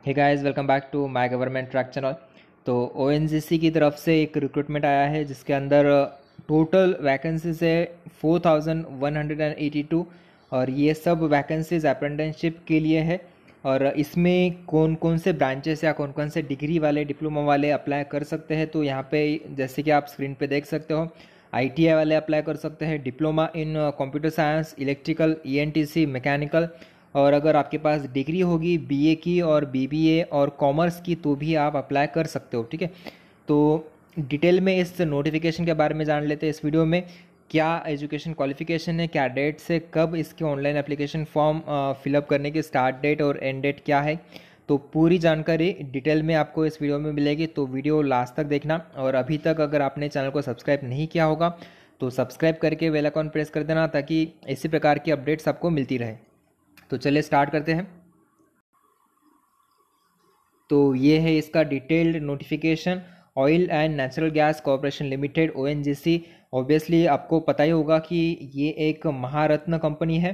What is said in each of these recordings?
Hey guys, welcome back to my government track channel. तो ONGC की तरफ से एक रिक्रूटमेंट आया है जिसके अंदर टोटल वैकेंसीज है 4182 और ये सब वैकेंसीज अप्रेंटिसशिप के लिए है। और इसमें कौन कौन से ब्रांचेस या कौन कौन से डिग्री वाले डिप्लोमा वाले अप्लाई कर सकते हैं, तो यहाँ पे जैसे कि आप स्क्रीन पे देख सकते हो, आईटीआई वाले अप्लाई कर सकते हैं, diploma in computer science, electrical, ENTC, mechanical. और अगर आपके पास डिग्री होगी बीए की और बीबीए और कॉमर्स की तो भी आप अप्लाई कर सकते हो। ठीक है, तो डिटेल में इस नोटिफिकेशन के बारे में जान लेते हैं इस वीडियो में। क्या एजुकेशन क्वालिफिकेशन है, क्या डेट से कब इसके ऑनलाइन एप्लीकेशन फॉर्म फिलअप करने की स्टार्ट डेट और एंड डेट क्या है, तो पूरी जानकारी डिटेल में आपको इस वीडियो में मिलेगी। तो वीडियो लास्ट तक देखना। और अभी तक अगर आपने चैनल को सब्सक्राइब नहीं किया होगा तो सब्सक्राइब करके बेल आइकन प्रेस कर देना ताकि इसी प्रकार की अपडेट्स आपको मिलती रहे। तो चलिए स्टार्ट करते हैं। तो ये है इसका detailed notification. Oil and natural gas corporation limited ONGC, obviously आपको पता ही होगा कि ये एक महारत्न कंपनी है,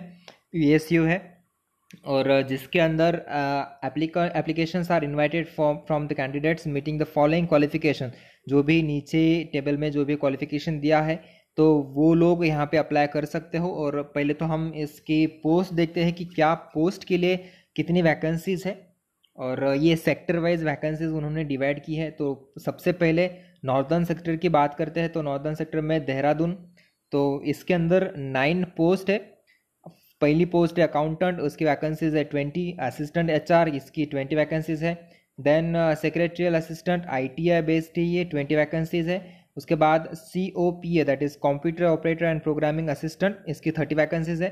पीएसयू है, और जिसके अंदर applications are invited from the candidates meeting the following qualification. जो भी नीचे टेबल में जो भी क्वालिफिकेशन दिया है तो वो लोग यहाँ पे अप्लाई कर सकते हो। और पहले तो हम इसकी पोस्ट देखते हैं कि क्या पोस्ट के लिए कितनी वैकेंसीज है, और ये सेक्टर वाइज वैकेंसीज उन्होंने डिवाइड की है। तो सबसे पहले नॉर्दर्न सेक्टर की बात करते हैं। तो नॉर्दर्न सेक्टर में देहरादून, तो इसके अंदर 9 पोस्ट है। पहली पोस्ट है अकाउंटेंट, उसकी वैकेंसीज है 20। असिस्टेंट एचआर, इसकी 20 वैकेंसीज है। Then secretarial assistant ITI based है, ये 20 वैकेंसीज है। उसके बाद COPA that is computer operator and programming assistant, इसकी 30 वैकेंसीज है।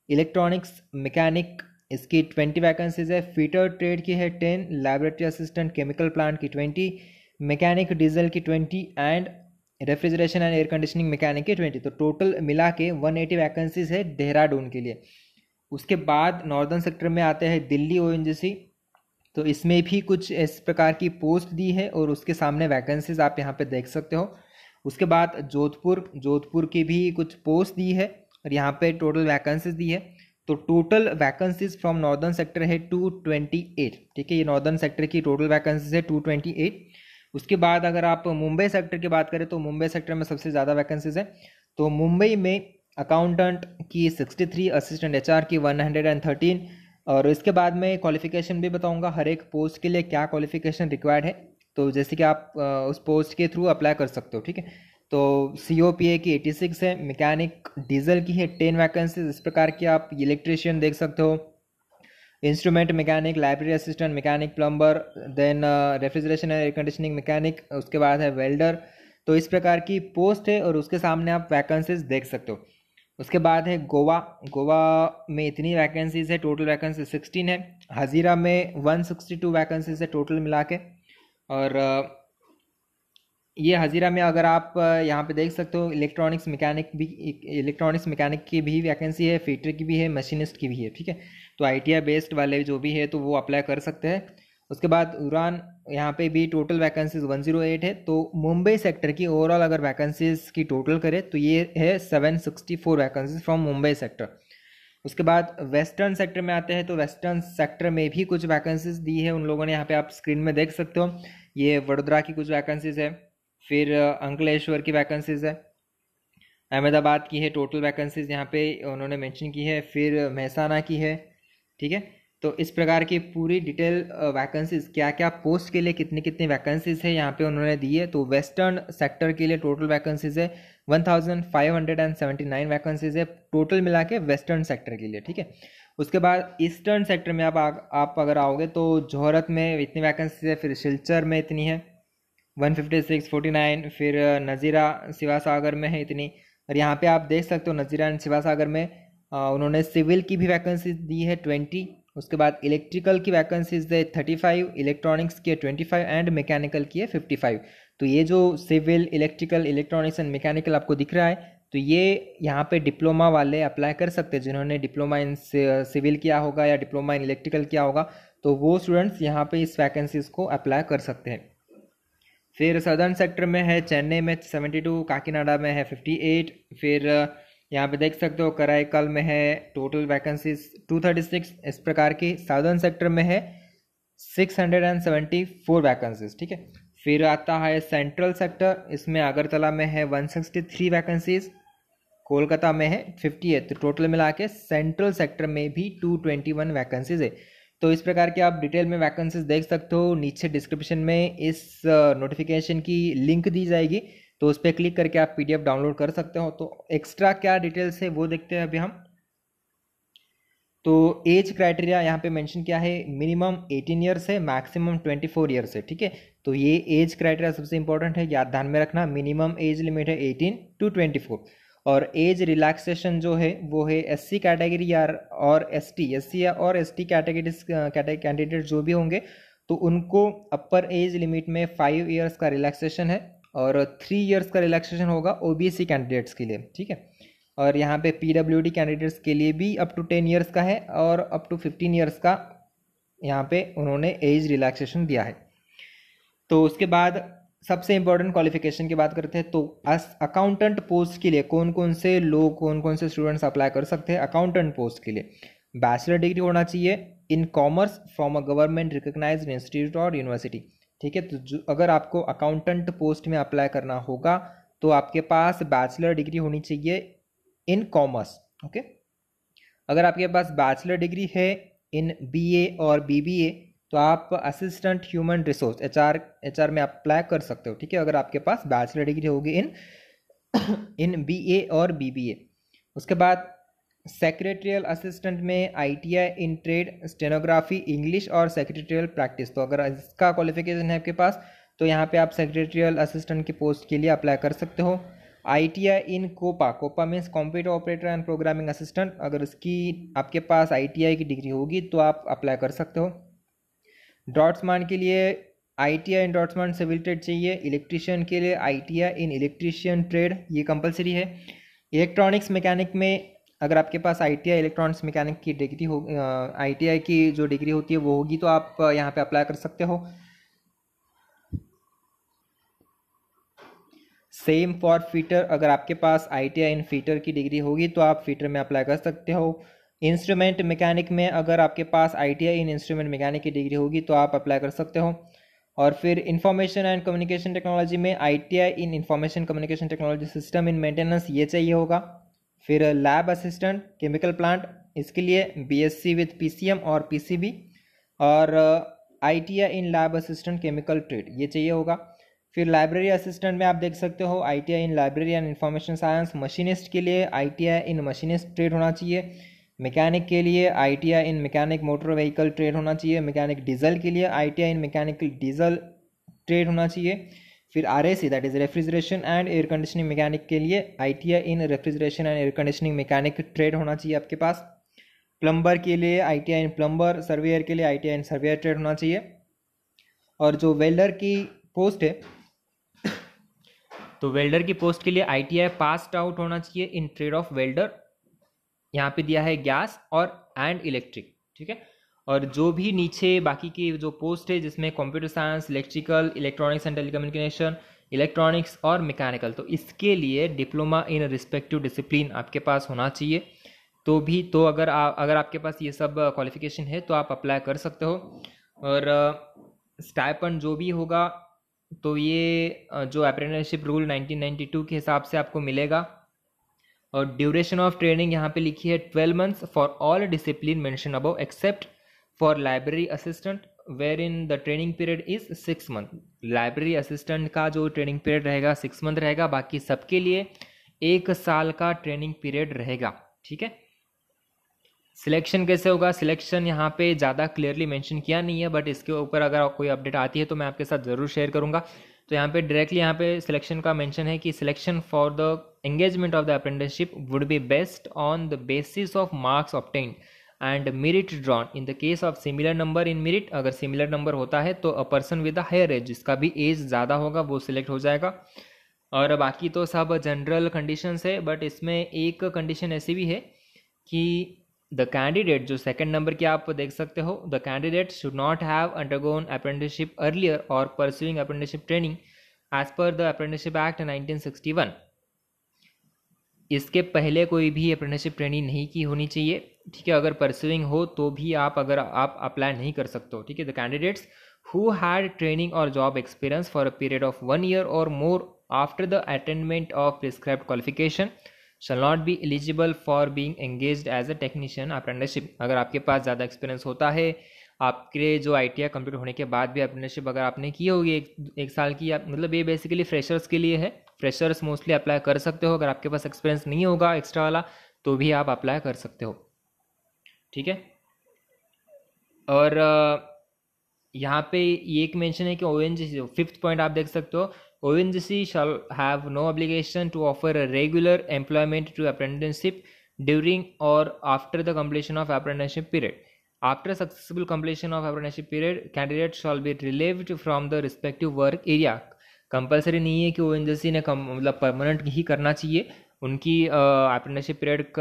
इलेक्ट्रॉनिक्स मैकेनिक, इसकी 20 वैकेंसीज है। फीटर ट्रेड की है 10, लैबोरेटरी असिस्टेंट केमिकल प्लांट की 20, मैकेनिक डीजल की 20 and refrigeration and air conditioning mechanic की 20। तो टोटल मिला के 180 वैकेंसीज है देहरादून के लिए। उसके बाद नॉर्दर्न सेक्टर में आते हैं दिल्ली ओएनजीसी, तो इसमें भी कुछ इस प्रकार की पोस्ट दी है और उसके सामने वैकेंसीज आप यहाँ पे देख सकते हो। उसके बाद जोधपुर की भी कुछ पोस्ट दी है और यहाँ पे टोटल वैकेंसीज दी है। तो total vacancies from northern sector है 228। ठीक है, ये नॉर्दर्न सेक्टर की टोटल वैकेंसीज है 228। उसके बाद अगर आप मुंबई सेक्टर की बात करें तो मुंबई सेक्टर में सबसे ज़्यादा वैकेंसीज है। तो मुंबई में अकाउंटेंट की 63, असिस्टेंट एचआर की 113। और इसके बाद में क्वालिफिकेशन भी बताऊंगा हर एक पोस्ट के लिए क्या क्वालिफिकेशन रिक्वायर्ड है, तो जैसे कि आप उस पोस्ट के थ्रू अप्लाई कर सकते हो। ठीक है, तो COPA की 86 है। मैकेनिक डीजल की है 10 वैकेंसीज। इस प्रकार की आप इलेक्ट्रिशियन देख सकते हो, instrument mechanic, library assistant mechanic, plumber, then refrigeration and air conditioning mechanic, उसके बाद है वेल्डर। तो इस प्रकार की पोस्ट है और उसके सामने आप वैकेंसीज देख सकते हो। उसके बाद है गोवा में इतनी वैकेंसीज है, टोटल वैकेंसी 16 है। हजीरा में 162 वैकेंसीज है टोटल मिला के। और ये हजीरा में अगर आप यहाँ पे देख सकते हो इलेक्ट्रॉनिक्स मैकेनिक की भी वैकेंसी है, फिटर की भी है, मशीनिस्ट की भी है। ठीक है, तो आईटीआई बेस्ड वाले जो भी है तो वो अप्लाई कर सकते हैं। उसके बाद उड़ान, यहाँ पे भी टोटल वैकेंसीज 108 है। तो मुंबई सेक्टर की ओवरऑल अगर वैकेंसीज की टोटल करें तो ये है 764 वैकेंसीज फ्रॉम मुंबई सेक्टर। उसके बाद वेस्टर्न सेक्टर में आते हैं। तो वेस्टर्न सेक्टर में भी कुछ वैकेंसीज दी है उन लोगों ने, यहाँ पे आप स्क्रीन में देख सकते हो। ये वडोदरा की कुछ वैकेंसीज है, फिर अंकलेश्वर की वैकेंसीज है, अहमदाबाद की है टोटल वैकेंसीज यहाँ पे उन्होंने मेंशन की है, फिर मेहसाना की है। ठीक है, तो इस प्रकार की पूरी डिटेल वैकेंसीज क्या क्या पोस्ट के लिए कितनी कितनी वैकेंसीज है यहाँ पे उन्होंने दी है। तो वेस्टर्न सेक्टर के लिए टोटल वैकेंसीज है 1579 वैकेंसीज है टोटल मिला के वेस्टर्न सेक्टर के लिए। ठीक है, उसके बाद ईस्टर्न सेक्टर में आप अगर आओगे तो जोहरत में इतनी वैकेंसीज है, फिर सिलचर में इतनी है 156 49, फिर नज़ीरा सिवासागर में है इतनी। और यहाँ पे आप देख सकते हो नज़ीरा एंड सिवासागर में उन्होंने सिविल की भी वैकेंसी दी है 20। उसके बाद इलेक्ट्रिकल की वैकेंसीज है 35, इलेक्ट्रॉनिक्स की है 25 एंड मैकेनिकल की है 55। तो ये जो civil, electrical, electronics and mechanical आपको दिख रहा है, तो ये यहाँ पे डिप्लोमा वाले अप्लाई कर सकते हैं जिन्होंने डिप्लोमा इन सिविल किया होगा या डिप्लोमा इन इलेक्ट्रिकल किया होगा, तो वो स्टूडेंट्स यहाँ पे इस वैकेंसीज को अप्लाई कर सकते हैं। फिर सदर्न सेक्टर में है चेन्नई में 72, काकीनाडा में है 58, फिर यहाँ पे देख सकते हो कराईकल में है टोटल वैकेंसीज 236। इस प्रकार की साउदर्न सेक्टर में है 674 वैकेंसीज, ठीक है। फिर आता है सेंट्रल सेक्टर, इसमें अगरतला में है 163 वैकेंसीज, कोलकाता में है 50 है, तो टोटल मिला के सेंट्रल सेक्टर में भी 221 वैकेंसीज है। तो इस प्रकार के आप डिटेल में वैकेंसीज देख सकते हो। नीचे डिस्क्रिप्शन में इस नोटिफिकेशन की लिंक दी जाएगी, तो उस पर क्लिक करके आप PDF डाउनलोड कर सकते हो। तो एक्स्ट्रा क्या डिटेल्स है वो देखते हैं अभी हम। तो एज क्राइटेरिया यहाँ पे मेंशन किया है, मिनिमम 18 ईयर्स है, मैक्सिमम 24 ईयर्स है, ठीक है। तो ये एज क्राइटेरिया सबसे इंपॉर्टेंट है, याद ध्यान में रखना। मिनिमम एज लिमिट है 18 to 24, और एज रिलैक्सेशन जो है वो है SC कैटेगरी या और SC या और ST कैटेगरीज कैंडिडेट जो भी होंगे, तो उनको अपर एज लिमिट में 5 ईयर्स का रिलैक्सेशन है, और 3 ईयर्स का रिलैक्सेशन होगा OBC कैंडिडेट्स के लिए, ठीक है। और यहाँ पे PWD कैंडिडेट्स के लिए भी अप टू 10 ईयर्स का है, और अप टू 15 ईयर्स का यहाँ पे उन्होंने एज रिलैक्सेशन दिया है। तो उसके बाद सबसे इंपॉर्टेंट क्वालिफिकेशन की बात करते हैं। तो अकाउंटेंट पोस्ट के लिए कौन कौन से लोग, कौन कौन से स्टूडेंट्स अप्लाई कर सकते हैं अकाउंटेंट पोस्ट के लिए? बैचलर डिग्री होना चाहिए in commerce from a government recognised institute और यूनिवर्सिटी, ठीक है। तो अगर आपको अकाउंटेंट पोस्ट में अप्लाई करना होगा तो आपके पास बैचलर डिग्री होनी चाहिए इन कॉमर्स, ओके। अगर आपके पास बैचलर डिग्री है इन BA और BBA तो आप असिस्टेंट ह्यूमन रिसोर्स HR में अप्लाई कर सकते हो, ठीक है, अगर आपके पास बैचलर डिग्री होगी इन BA और BBA। उसके बाद सेक्रेटरियल असिस्टेंट में ITI in trade, stenography, English और सेक्रेटरियल प्रैक्टिस। तो अगर इसका क्वालिफिकेशन है आपके पास तो यहाँ पे आप सेक्रेटरियल असिस्टेंट की पोस्ट के लिए अप्लाई कर सकते हो। ITI in COPA means computer operator and programming assistant, अगर इसकी आपके पास ITI की डिग्री होगी तो आप अप्लाई कर सकते हो। ड्रॉट्समैन के लिए ITI इन ड्रॉट्समैन सिविल ट्रेड चाहिए। इलेक्ट्रीशियन के लिए ITI इन इलेक्ट्रीशियन ट्रेड, ये कंपलसरी है। इलेक्ट्रॉनिक्स मैकेनिक में अगर आपके पास ITI इलेक्ट्रॉनिक्स मैकेनिक की डिग्री हो, ITI की जो डिग्री होती है वो होगी तो आप यहाँ पे अप्लाई कर सकते हो। सेम फॉर फीटर, अगर आपके पास ITI इन फीटर की डिग्री होगी तो आप फीटर में अप्लाई कर सकते हो। इंस्ट्रूमेंट मैकेनिक में अगर आपके पास ITI इन इंस्ट्रूमेंट मैकेनिक की डिग्री होगी तो आप अप्लाई कर सकते हो। और फिर इंफॉर्मेशन एंड कम्युनिकेशन टेक्नोलॉजी में ITI in information communication technology system in maintenance, ये चाहिए होगा। फिर लैब असिस्टेंट केमिकल प्लांट, इसके लिए BSc विथ PCM और PCB, और ITI in lab assistant chemical trade, ये चाहिए होगा। फिर लाइब्रेरी असिस्टेंट में आप देख सकते हो ITI in library and information science. Machinist के लिए ITI इन मशीनिस्ट ट्रेड होना चाहिए। मैकेनिक के लिए ITI इन मैकेनिक मोटर व्हीकल ट्रेड होना चाहिए। मैकेनिक डीजल के लिए ITI इन मैकेनिकल डीजल ट्रेड होना चाहिए। फिर RAC that is refrigeration and air conditioning mechanic के लिए ITI in refrigeration and air conditioning mechanic trade होना चाहिए आपके पास। प्लम्बर के लिए ITI इन प्लम्बर, सर्वेयर के लिए ITI इन सर्वेयर ट्रेड होना चाहिए। और जो वेल्डर की पोस्ट है तो वेल्डर की पोस्ट के लिए ITI पास्ड आउट होना चाहिए इन ट्रेड ऑफ वेल्डर, यहाँ पे दिया है गैस और एंड इलेक्ट्रिक, ठीक है। और जो भी नीचे बाकी की जो पोस्ट है जिसमें computer science, electrical, electronics and telecommunication, electronics और मैकेनिकल, तो इसके लिए डिप्लोमा इन रिस्पेक्टिव डिसिप्लिन आपके पास होना चाहिए। तो अगर आपके पास ये सब क्वालिफिकेशन है तो आप अप्लाई कर सकते हो। और स्टाइपेंड जो भी होगा तो ये जो अप्रेंटिसशिप रूल 1992 के हिसाब से आपको मिलेगा। और ड्यूरेशन ऑफ ट्रेनिंग यहाँ पे लिखी है 12 months for all discipline mention above except for library assistant where in the training period is 6 month. Library assistant का जो ट्रेनिंग पीरियड रहेगा 6 मंथ रहेगा, बाकी सबके लिए 1 साल का ट्रेनिंग पीरियड रहेगा, ठीक है। सिलेक्शन कैसे होगा? सिलेक्शन यहाँ पे ज़्यादा क्लियरली मेंशन किया नहीं है, बट इसके ऊपर अगर कोई अपडेट आती है तो मैं आपके साथ ज़रूर शेयर करूँगा। तो यहाँ पे डायरेक्टली यहाँ पे सिलेक्शन का मेंशन है कि selection for the engagement of the apprenticeship would be based on the basis of marks obtained and merit drawn in the case of similar number in merit. अगर सिमिलर नंबर होता है तो a person with a higher age, जिसका भी as ज़्यादा होगा वो select हो जाएगा। और बाकी तो सब जनरल कंडीशंस है, बट इसमें एक कंडीशन ऐसी भी है कि द कैंडिडेट, जो सेकंड नंबर की आप देख सकते हो, the candidate should not have undergone apprenticeship earlier और pursuing apprenticeship training as per the apprenticeship act 1961। इसके पहले कोई भी अप्रेंटिसशिप ट्रेनिंग नहीं की होनी चाहिए। ठीक है, अगर परस्यूइंग हो तो भी आप अगर आप अप्लाई नहीं कर सकते हो। ठीक है, the candidates who had training और job experience for a period of 1 year और more after the attainment of prescribed qualification shall not be eligible for being engaged as a technician apprenticeship. अगर आपके पास ज़्यादा एक्सपीरियंस होता है, आपके जो ITI complete होने के बाद भी अप्रेंटिसशिप अगर आपने की होगी एक साल की, मतलब ये बेसिकली फ्रेशर्स के लिए है। फ्रेशर्स मोस्टली अप्लाई कर सकते हो। अगर आपके पास एक्सपीरियंस नहीं होगा एक्स्ट्रा वाला तो भी आप अप्लाई कर सकते हो। ठीक है, और यहाँ पे ये एक मेंशन है कि ONGC, फिफ्थ पॉइंट आप देख सकते हो, ONGC shall have no obligation to offer a regular employment to apprenticeship during or after the completion of apprenticeship period. After successful completion of apprenticeship period, candidates shall be relieved from the respective work area. Compulsory नहीं है कि ONGC ने मतलब permanent ही करना चाहिए। उनकी apprenticeship period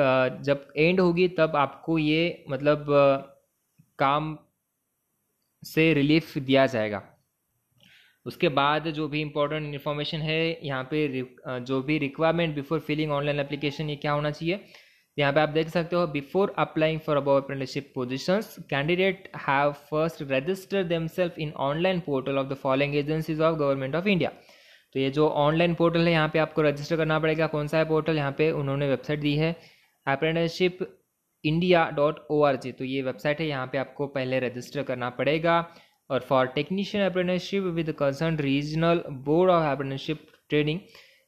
जब and होगी तब आपको ये मतलब काम से रिलीफ दिया जाएगा। उसके बाद जो भी इम्पोर्टेंट इन्फॉर्मेशन है यहाँ पे, जो भी requirement before filling online application, ये क्या होना चाहिए। यहाँ पे आप देख सकते हो, before applying for above apprenticeship positions candidate have first register themselves in online portal of the following agencies of government of India. तो ये जो ऑनलाइन पोर्टल है यहाँ पे आपको रजिस्टर करना पड़ेगा। कौन सा है पोर्टल, यहाँ पे उन्होंने वेबसाइट दी है apprenticeshipindia.org। तो ये वेबसाइट है, यहाँ पे आपको पहले रजिस्टर करना पड़ेगा। और for technician apprenticeship with concern regional board of apprenticeship training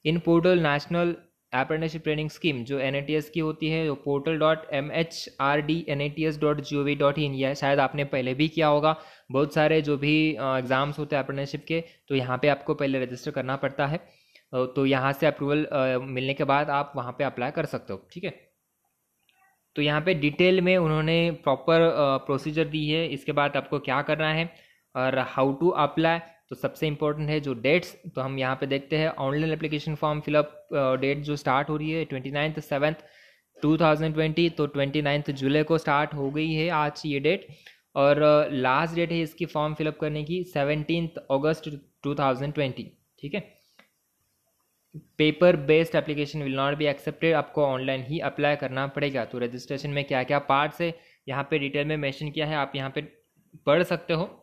in portal national apprenticeship training scheme जो NATS की होती है, जो portal.mhrdnats.gov.in, या शायद आपने पहले भी किया होगा। बहुत सारे जो भी एग्ज़ाम्स होते हैं अप्रेंटिसशिप के, तो यहाँ पे आपको पहले रजिस्टर करना पड़ता है। तो यहाँ से अप्रूवल मिलने के बाद आप वहाँ पे अप्लाई कर सकते हो। ठीक है, तो यहाँ पे डिटेल में उन्होंने प्रॉपर प्रोसीजर दी है। इसके बाद आपको क्या करना है और हाउ टू अप्लाई। तो सबसे इम्पोर्टेंट है जो डेट्स, तो हम यहाँ पे देखते हैं online application form fill up date जो स्टार्ट हो रही है 29/7/2020। तो 29 जुलाई को स्टार्ट हो गई है आज ये डेट, और लास्ट डेट है इसकी फॉर्म फिलअप करने की 17 अगस्त 2020। ठीक है, paper based application will not be accepted, आपको ऑनलाइन ही अप्लाई करना पड़ेगा। तो रजिस्ट्रेशन में क्या क्या पार्ट्स है यहाँ पे डिटेल में मेंशन किया है, आप यहाँ पे पढ़ सकते हो।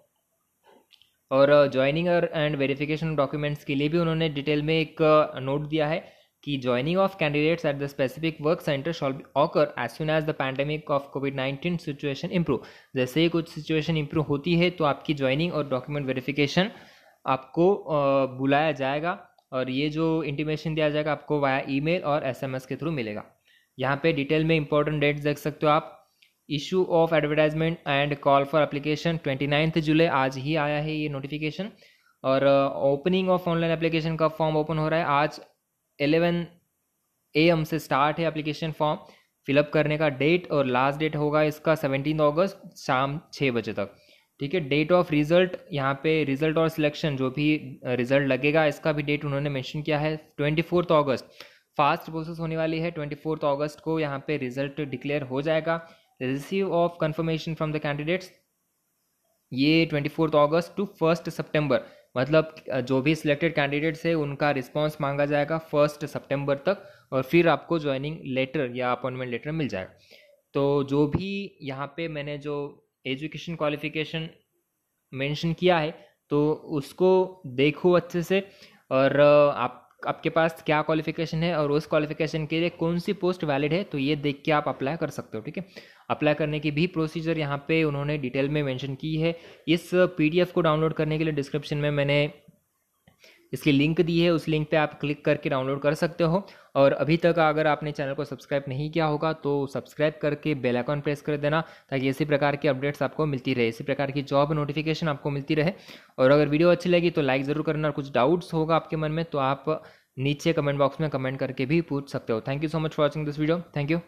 और ज्वाइनिंग एंड वेरिफिकेशन डॉक्यूमेंट्स के लिए भी उन्होंने डिटेल में एक नोट दिया है कि joining of candidates at the specific work centre shall be occur as soon as the pandemic of कोविड-19 सिचुएशन इंप्रूव। जैसे ही कुछ सिचुएशन इंप्रूव होती है तो आपकी ज्वाइनिंग और डॉक्यूमेंट वेरिफिकेशन आपको बुलाया जाएगा, और ये जो इंटीमेशन दिया जाएगा आपको वाया ईमेल और SMS के थ्रू मिलेगा। यहाँ पे डिटेल में इंपॉर्टेंट डेट्स देख सकते हो आप। Issue of advertisement and call for application 29 जुलाई, आज ही आया है ये नोटिफिकेशन। और ओपनिंग ऑफ ऑनलाइन एप्लीकेशन का फॉर्म ओपन हो रहा है आज 11 AM से स्टार्ट है एप्लीकेशन फॉर्म फिलअप करने का डेट, और लास्ट डेट होगा इसका 17 अगस्त शाम 6 बजे तक। ठीक है, डेट ऑफ रिजल्ट, यहाँ पे रिजल्ट और सिलेक्शन जो भी रिजल्ट लगेगा इसका भी डेट उन्होंने मेंशन किया है 24 अगस्त। फास्ट प्रोसेस होने वाली है, 24 अगस्त को यहाँ पे रिजल्ट डिक्लेयर हो जाएगा। Receive of confirmation from the candidates, ये 24 अगस्त टू 1 सितंबर, मतलब जो भी सिलेक्टेड कैंडिडेट्स है उनका रिस्पांस मांगा जाएगा 1 सितंबर तक, और फिर आपको ज्वाइनिंग लेटर या अपॉइंटमेंट लेटर मिल जाएगा। तो जो भी यहाँ पे मैंने जो एजुकेशन क्वालिफिकेशन मेंशन किया है तो उसको देखो अच्छे से, और आपके पास क्या क्वालिफिकेशन है और उस क्वालिफिकेशन के लिए कौन सी पोस्ट वैलिड है, तो ये देख के आप अप्लाई कर सकते हो। ठीक है, अप्लाई करने की भी प्रोसीजर यहाँ पे उन्होंने डिटेल में मेंशन की है। इस PDF को डाउनलोड करने के लिए डिस्क्रिप्शन में मैंने इसकी लिंक दी है, उस लिंक पे आप क्लिक करके डाउनलोड कर सकते हो। और अभी तक अगर आपने चैनल को सब्सक्राइब नहीं किया होगा तो सब्सक्राइब करके बेल आइकन प्रेस कर देना, ताकि इसी प्रकार की अपडेट्स आपको मिलती रहे, इसी प्रकार की जॉब नोटिफिकेशन आपको मिलती रहे। और अगर वीडियो अच्छी लगी तो लाइक ज़रूर करना, और कुछ डाउट्स होगा आपके मन में तो आप नीचे कमेंट बॉक्स में कमेंट करके भी पूछ सकते हो। Thank you so much for watching this video. Thank you.